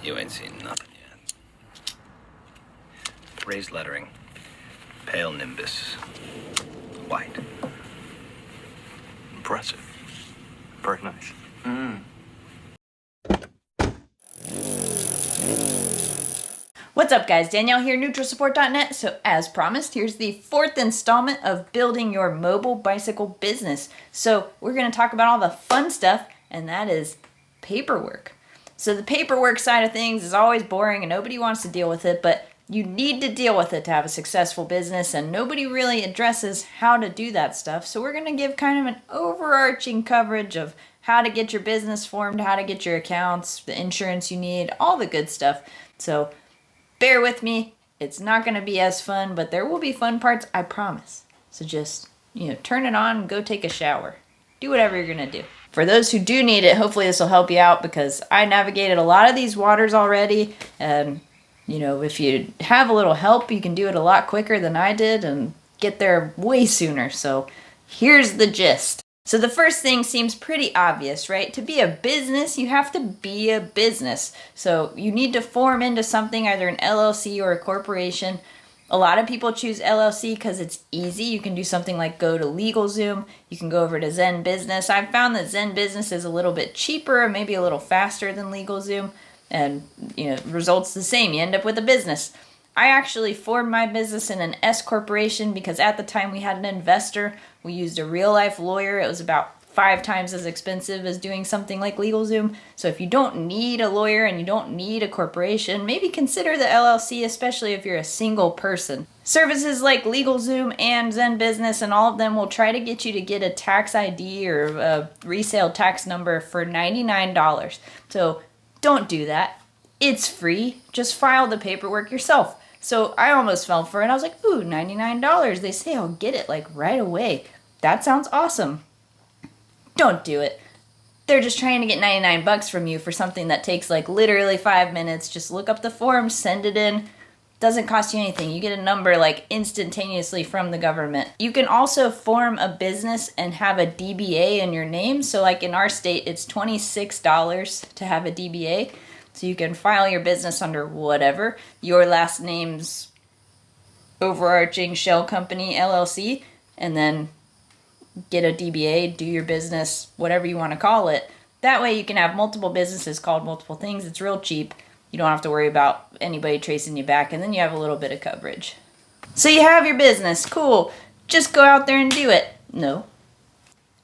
You ain't seen nothing yet. Raised lettering. Pale nimbus. White. Impressive. Very nice. What's up, guys? Danielle here, neutralsupport.net. So as promised, here's the fourth installment of building your mobile bicycle business. So we're going to talk about all the fun stuff, and that is paperwork. So the paperwork side of things is always boring and nobody wants to deal with it, but you need to deal with it to have a successful business, and nobody really addresses how to do that stuff. So we're going to give kind of an overarching coverage of how to get your business formed, how to get your accounts, the insurance you need, all the good stuff. So bear with me. It's not going to be as fun, but there will be fun parts, I promise. So just, turn it on and go take a shower. Do whatever you're going to do. For those who do need it, hopefully this will help you out, because I navigated a lot of these waters already. And, if you have a little help, you can do it a lot quicker than I did and get there way sooner. So here's the gist. So the first thing seems pretty obvious, right? To be a business, you have to be a business. So you need to form into something, either an LLC or a corporation. A lot of people choose LLC because it's easy. You can do something like go to LegalZoom. You can go over to Zen Business. I've found that Zen Business is a little bit cheaper, maybe a little faster than LegalZoom, and results the same. You end up with a business. I actually formed my business in an S corporation because at the time we had an investor. We used a real life lawyer. It was about 5 times as expensive as doing something like LegalZoom. So if you don't need a lawyer and you don't need a corporation, maybe consider the LLC, especially if you're a single person. Services like LegalZoom and Zen Business and all of them will try to get you to get a tax ID or a resale tax number for $99. So don't do that. It's free. Just file the paperwork yourself. So I almost fell for it. I was like, ooh, $99. They say I'll get it like right away. That sounds awesome. Don't do it. They're just trying to get 99 bucks from you for something that takes like literally 5 minutes. Just look up the form, send it in. Doesn't cost you anything. You get a number like instantaneously from the government. You can also form a business and have a DBA in your name. So like in our state, it's $26 to have a DBA. So you can file your business under whatever. Your last name's overarching shell company, LLC, and then get a DBA, do your business, whatever you want to call it. That way you can have multiple businesses called multiple things. It's real cheap. You don't have to worry about anybody tracing you back, and then you have a little bit of coverage. So you have your business. Cool. Just go out there and do it. No.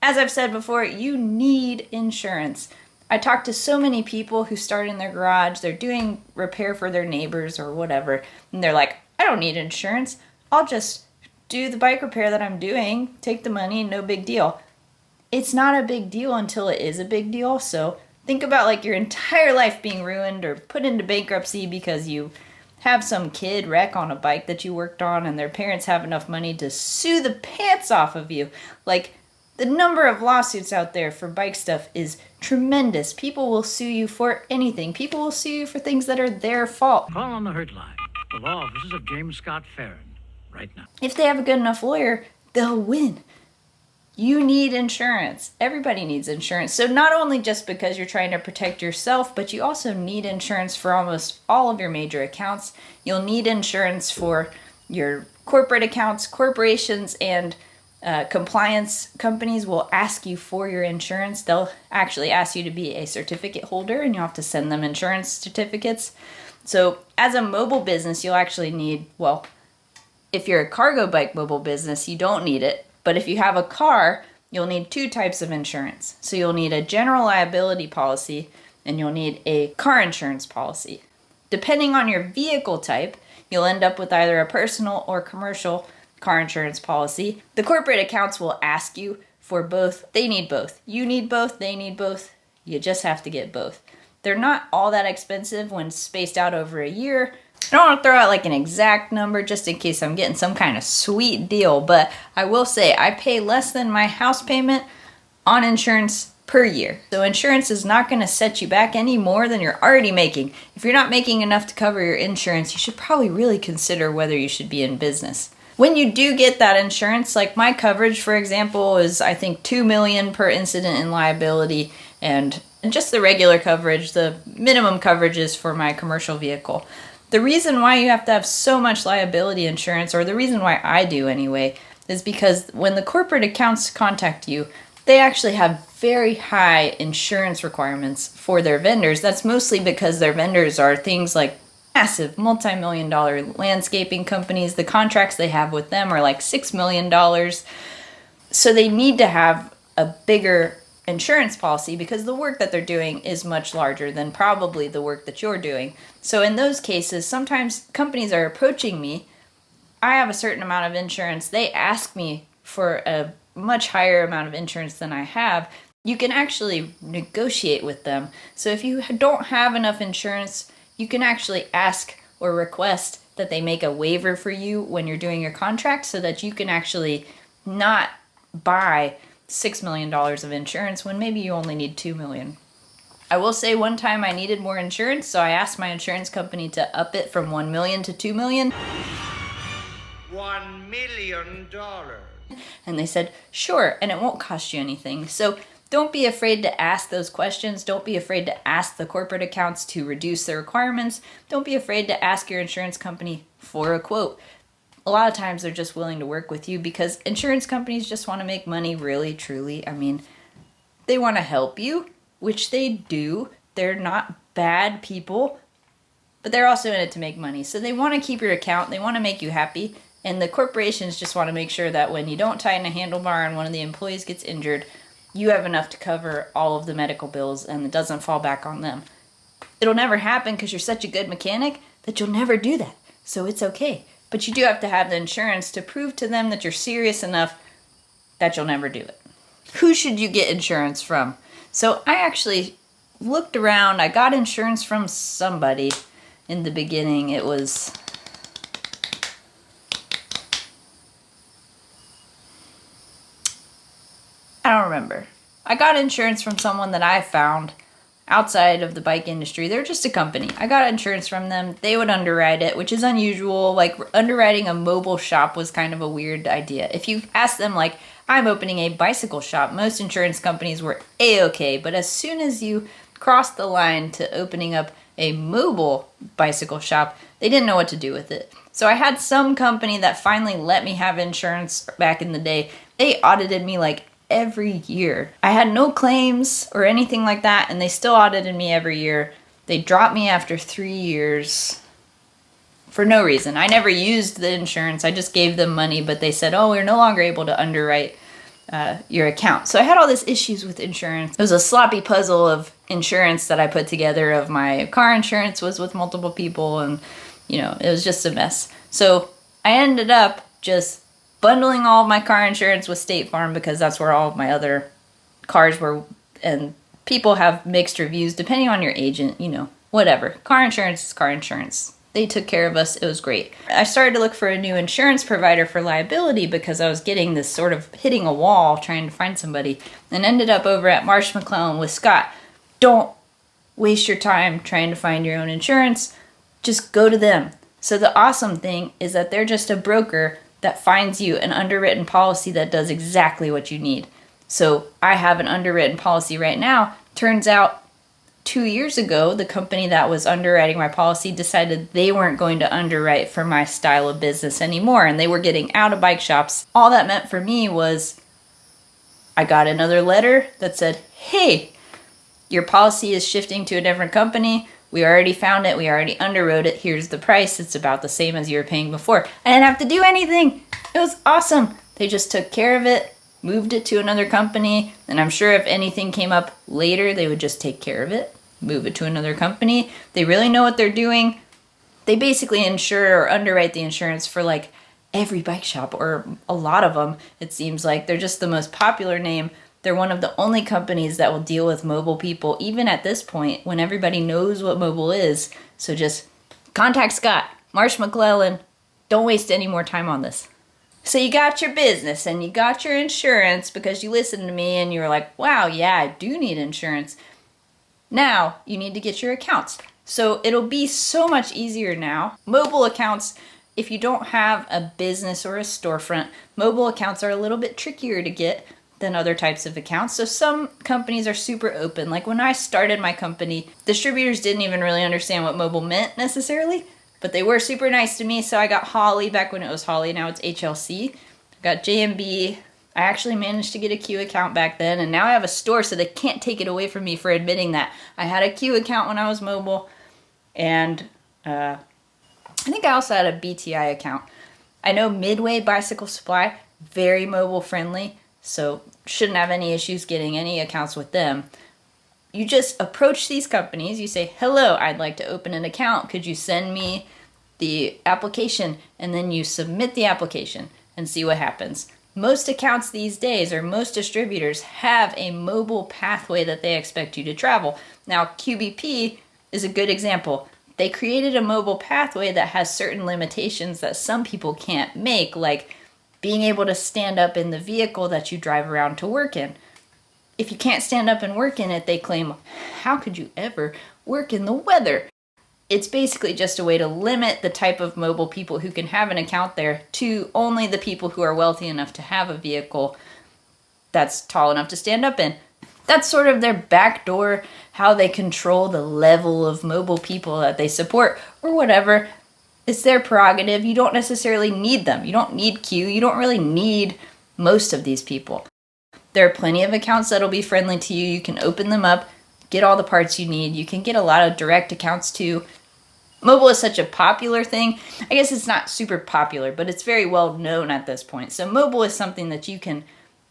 As I've said before, you need insurance. I talk to so many people who start in their garage. They're doing repair for their neighbors or whatever, and they're like, I don't need insurance. I'll just do the bike repair that I'm doing, take the money, no big deal. It's not a big deal until it is a big deal. So think about like your entire life being ruined or put into bankruptcy because you have some kid wreck on a bike that you worked on and their parents have enough money to sue the pants off of you. Like, the number of lawsuits out there for bike stuff is tremendous. People will sue you for anything. People will sue you for things that are their fault. Call on the hurt line. The law offices of James Scott Chapin. Right now. If they have a good enough lawyer, they'll win. You need insurance. Everybody needs insurance. So not only just because you're trying to protect yourself, but you also need insurance for almost all of your major accounts. You'll need insurance for your corporate accounts. Corporations and compliance companies will ask you for your insurance. They'll actually ask you to be a certificate holder, and you'll have to send them insurance certificates. So as a mobile business, you'll actually need, if you're a cargo bike mobile business, you don't need it. But if you have a car, you'll need 2 types of insurance. So you'll need a general liability policy and you'll need a car insurance policy. Depending on your vehicle type, you'll end up with either a personal or commercial car insurance policy. The corporate accounts will ask you for both. They need both. You need both. They need both. You just have to get both. They're not all that expensive when spaced out over a year. I don't want to throw out like an exact number just in case I'm getting some kind of sweet deal, but I will say I pay less than my house payment on insurance per year. So insurance is not going to set you back any more than you're already making. If you're not making enough to cover your insurance, you should probably really consider whether you should be in business. When you do get that insurance, like my coverage, for example, is I think $2 million per incident in liability, and and just the regular coverage, the minimum coverages for my commercial vehicle. The reason why you have to have so much liability insurance, or the reason why I do anyway, is because when the corporate accounts contact you, they actually have very high insurance requirements for their vendors. That's mostly because their vendors are things like massive multi-million-dollar landscaping companies. The contracts they have with them are like $6 million. So they need to have a bigger insurance policy because the work that they're doing is much larger than probably the work that you're doing. So in those cases, sometimes companies are approaching me. I have a certain amount of insurance. They ask me for a much higher amount of insurance than I have. You can actually negotiate with them. So if you don't have enough insurance, you can actually ask or request that they make a waiver for you when you're doing your contract so that you can actually not buy $6 million of insurance when maybe you only need $2 million. I will say one time I needed more insurance, so I asked my insurance company to up it from $1 million to $2 million. $1 million. And they said, sure, and it won't cost you anything. So don't be afraid to ask those questions. Don't be afraid to ask the corporate accounts to reduce their requirements. Don't be afraid to ask your insurance company for a quote. A lot of times they're just willing to work with you because insurance companies just want to make money, really, truly. I mean, they want to help you, which they do. They're not bad people, but they're also in it to make money. So they want to keep your account. They want to make you happy. And the corporations just want to make sure that when you don't tighten a handlebar and one of the employees gets injured, you have enough to cover all of the medical bills and it doesn't fall back on them. It'll never happen because you're such a good mechanic that you'll never do that. So it's okay. But you do have to have the insurance to prove to them that you're serious enough that you'll never do it. Who should you get insurance from? So I actually looked around. I got insurance from somebody in the beginning. It was... I don't remember. I got insurance from someone that I found outside of the bike industry. They're just a company. I got insurance from them. They would underwrite it, which is unusual. Like, underwriting a mobile shop was kind of a weird idea. If you ask them, like, I'm opening a bicycle shop, most insurance companies were A-okay. But as soon as you cross the line to opening up a mobile bicycle shop, they didn't know what to do with it. So I had some company that finally let me have insurance back in the day. They audited me like every year. I had no claims or anything like that, and they still audited me every year. They dropped me after 3 years for no reason. I never used the insurance. I just gave them money, but they said, oh, we're no longer able to underwrite your account. So I had all these issues with insurance. It was a sloppy puzzle of insurance that I put together. Of my car insurance was with multiple people, and it was just a mess. So I ended up just bundling all of my car insurance with State Farm because that's where all of my other cars were, and people have mixed reviews depending on your agent, whatever. Car insurance is car insurance. They took care of us. It was great. I started to look for a new insurance provider for liability because I was getting this sort of hitting a wall trying to find somebody, and ended up over at Marsh McLellan with Scott. Don't waste your time trying to find your own insurance. Just go to them. So the awesome thing is that they're just a broker that finds you an underwritten policy that does exactly what you need. So I have an underwritten policy right now. Turns out 2 years ago, the company that was underwriting my policy decided they weren't going to underwrite for my style of business anymore, and they were getting out of bike shops. All that meant for me was I got another letter that said, hey, your policy is shifting to a different company. We already found it. We already underwrote it. Here's the price. It's about the same as you were paying before. I didn't have to do anything. It was awesome. They just took care of it, moved it to another company, and I'm sure if anything came up later, they would just take care of it, move it to another company. They really know what they're doing. They basically insure or underwrite the insurance for like every bike shop, or a lot of them, it seems like. They're just the most popular name. They're one of the only companies that will deal with mobile people, even at this point, when everybody knows what mobile is. So just contact Scott, Marsh McLellan. Don't waste any more time on this. So you got your business and you got your insurance because you listened to me and you were like, wow, yeah, I do need insurance. Now you need to get your accounts. So it'll be so much easier now. Mobile accounts, if you don't have a business or a storefront, mobile accounts are a little bit trickier to get. than other types of accounts. So some companies are super open. Like when I started my company, distributors didn't even really understand what mobile meant necessarily, but they were super nice to me. So I got Holly back when it was Holly. Now it's HLC. I got JMB. I actually managed to get a Q account back then, and now I have a store, so they can't take it away from me for admitting that. I had a Q account when I was mobile, and I think I also had a BTI account. I know Midway Bicycle Supply, very mobile friendly, so shouldn't have any issues getting any accounts with them. You just approach these companies, you say, hello, I'd like to open an account. Could you send me the application? And then you submit the application and see what happens. Most accounts these days, or most distributors, have a mobile pathway that they expect you to travel. Now, QBP is a good example. They created a mobile pathway that has certain limitations that some people can't make, like being able to stand up in the vehicle that you drive around to work in. If you can't stand up and work in it, they claim, how could you ever work in the weather? It's basically just a way to limit the type of mobile people who can have an account there to only the people who are wealthy enough to have a vehicle that's tall enough to stand up in. That's sort of their backdoor, how they control the level of mobile people that they support or whatever. It's their prerogative. You don't necessarily need them. You don't need Q. You don't really need most of these people. There are plenty of accounts that'll be friendly to you. You can open them up, get all the parts you need. You can get a lot of direct accounts too. Mobile is such a popular thing. I guess it's not super popular, but it's very well known at this point. So mobile is something that you can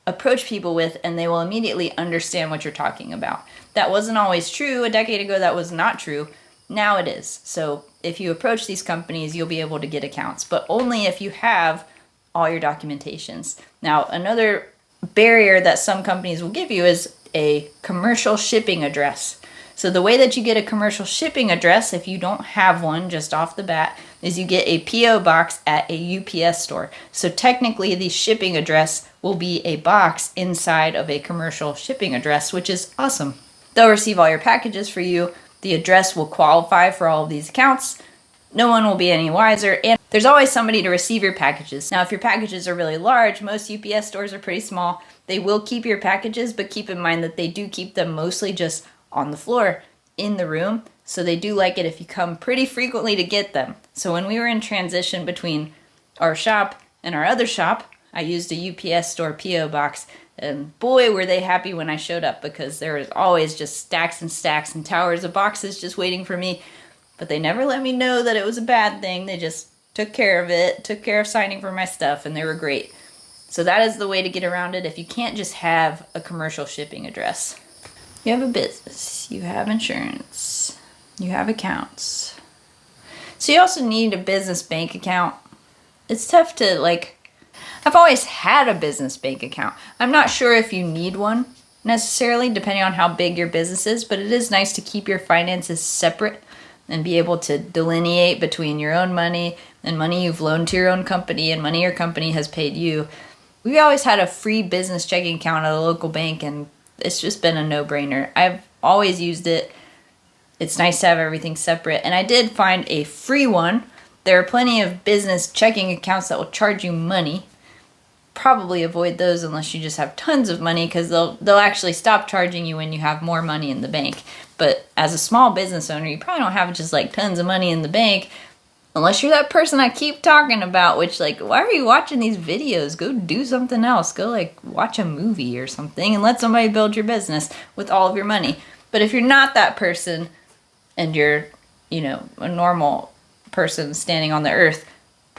approach people with and they will immediately understand what you're talking about. That wasn't always true. A decade ago, that was not true. Now it is. So if you approach these companies, you'll be able to get accounts, but only if you have all your documentations. Now, another barrier that some companies will give you is a commercial shipping address. So the way that you get a commercial shipping address, if you don't have one just off the bat, is you get a PO box at a UPS store. So technically the shipping address will be a box inside of a commercial shipping address, which is awesome. They'll receive all your packages for you. The address will qualify for all of these accounts. No one will be any wiser, and there's always somebody to receive your packages. Now, if your packages are really large, most UPS stores are pretty small. They will keep your packages, but keep in mind that they do keep them mostly just on the floor in the room. So they do like it if you come pretty frequently to get them. So when we were in transition between our shop and our other shop, I used a UPS store PO box, and boy, were they happy when I showed up, because there was always just stacks and stacks and towers of boxes just waiting for me. But they never let me know that it was a bad thing. They just took care of it, took care of signing for my stuff, and they were great. So that is the way to get around it if you can't just have a commercial shipping address. You have a business, you have insurance, you have accounts. So you also need a business bank account. It's tough to, I've always had a business bank account. I'm not sure if you need one necessarily, depending on how big your business is, but it is nice to keep your finances separate and be able to delineate between your own money and money you've loaned to your own company and money your company has paid you. We always had a free business checking account at a local bank, and it's just been a no-brainer. I've always used it. It's nice to have everything separate. And I did find a free one. There are plenty of business checking accounts that will charge you money. Probably avoid those unless you just have tons of money, because they'll actually stop charging you when you have more money in the bank. But as a small business owner, you probably don't have just tons of money in the bank, unless you're that person I keep talking about, which why are you watching these videos? Go do something else. Go watch a movie or something and let somebody build your business with all of your money. But if you're not that person and you're, a normal person standing on the earth,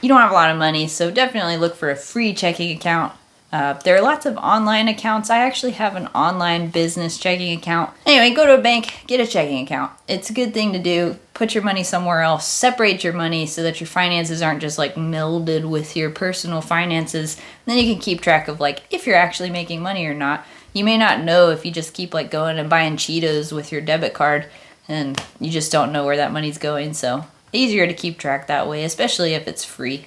you don't have a lot of money, so definitely look for a free checking account. There are lots of online accounts. I actually have an online business checking account. Anyway, go to a bank, get a checking account. It's a good thing to do. Put your money somewhere else. Separate your money so that your finances aren't just melded with your personal finances. And then you can keep track of if you're actually making money or not. You may not know if you just keep going and buying Cheetos with your debit card, and you just don't know where that money's going. So easier to keep track that way, especially if it's free.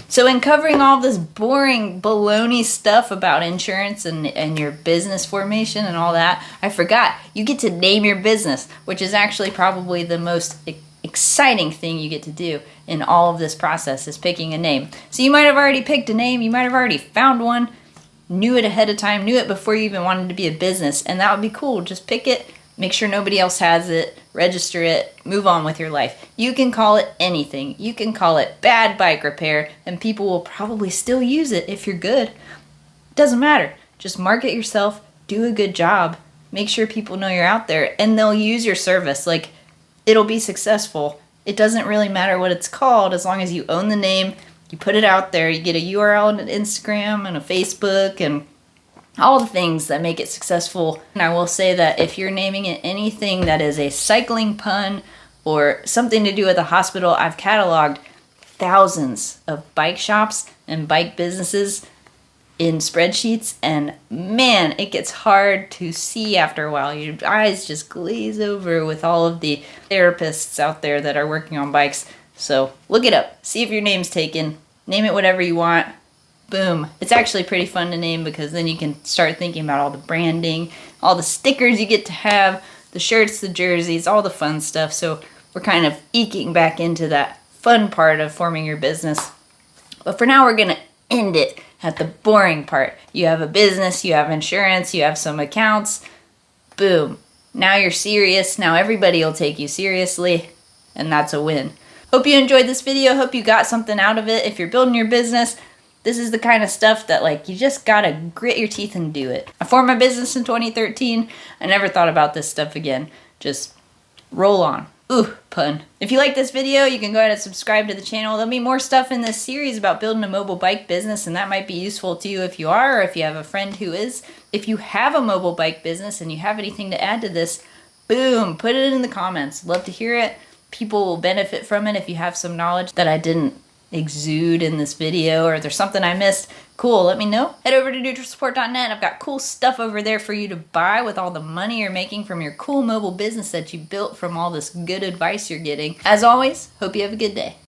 So in covering all this boring baloney stuff about insurance and your business formation and all that, I forgot, you get to name your business, which is actually probably the most exciting thing you get to do in all of this process, is picking a name. So you might have already picked a name, you might have already found one. knew it ahead of time, knew it before you even wanted to be a business, and that would be cool. Just pick it, make sure nobody else has it, register it, move on with your life. You can call it anything. You can call it bad bike repair, and people will probably still use it if you're good. Doesn't matter. Just market yourself, do a good job, make sure people know you're out there, and they'll use your service. Like, it'll be successful. It doesn't really matter what it's called as long as you own the name, you put it out there, you get a URL on Instagram and a Facebook and all the things that make it successful. And I will say that if you're naming it anything that is a cycling pun or something to do with a hospital, I've cataloged thousands of bike shops and bike businesses in spreadsheets, and man, it gets hard to see after a while. Your eyes just glaze over with all of the therapists out there that are working on bikes. So look it up, see if your name's taken, name it whatever you want. Boom. It's actually pretty fun to name because then you can start thinking about all the branding, all the stickers you get to have, the shirts, the jerseys, all the fun stuff. So we're kind of eking back into that fun part of forming your business. But for now, we're going to end it at the boring part. You have a business, you have insurance, you have some accounts. Boom. Now you're serious. Now everybody will take you seriously, and that's a win. Hope you enjoyed this video. Hope you got something out of it. If you're building your business, this is the kind of stuff that, like, you just gotta grit your teeth and do it. I formed my business in 2013. I never thought about this stuff again. Just roll on. Ooh, pun. If you like this video, you can go ahead and subscribe to the channel. There'll be more stuff in this series about building a mobile bike business, and that might be useful to you if you are, or if you have a friend who is. If you have a mobile bike business and you have anything to add to this, boom, put it in the comments. Love to hear it. People will benefit from it if you have some knowledge that I didn't exude in this video, or there's something I missed. Cool, let me know. Head over to neutralsupport.net. I've got cool stuff over there for you to buy with all the money you're making from your cool mobile business that you built from all this good advice you're getting. As always, hope you have a good day.